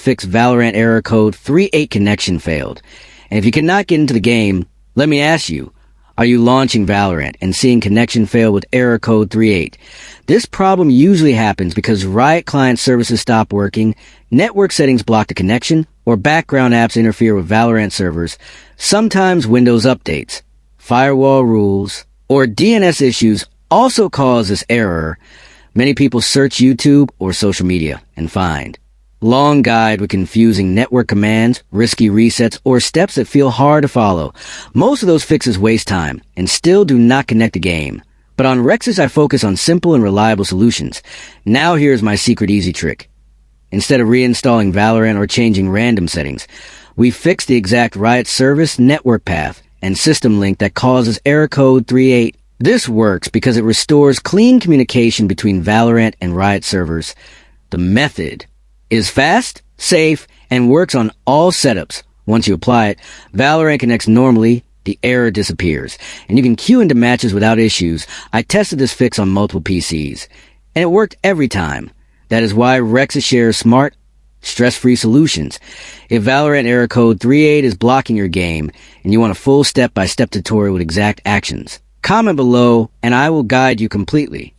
fix Valorant error code 38 connection failed. And if you cannot get into the game, let me ask you, are you launching Valorant and seeing connection fail with error code 38? This problem usually happens because Riot client services stop working, network settings block the connection, or background apps interfere with Valorant servers, sometimes Windows updates, firewall rules, or DNS issues also cause this error. Many people search YouTube or social media and find long guide with confusing network commands, risky resets, or steps that feel hard to follow. Most of those fixes waste time and still do not connect the game. But on Rexus, I focus on simple and reliable solutions. Now here's my secret easy trick. Instead of reinstalling Valorant or changing random settings, we fix the exact Riot service, network path, and system link that causes error code 38. This works because it restores clean communication between Valorant and Riot servers. The method is fast, safe, and works on all setups. Once you apply it, Valorant connects normally, the error disappears, and you can queue into matches without issues. I tested this fix on multiple PCs, and it worked every time. That is why Rexus shares smart, stress-free solutions. If Valorant error code 38 is blocking your game, and you want a full step-by-step tutorial with exact actions, comment below, and I will guide you completely.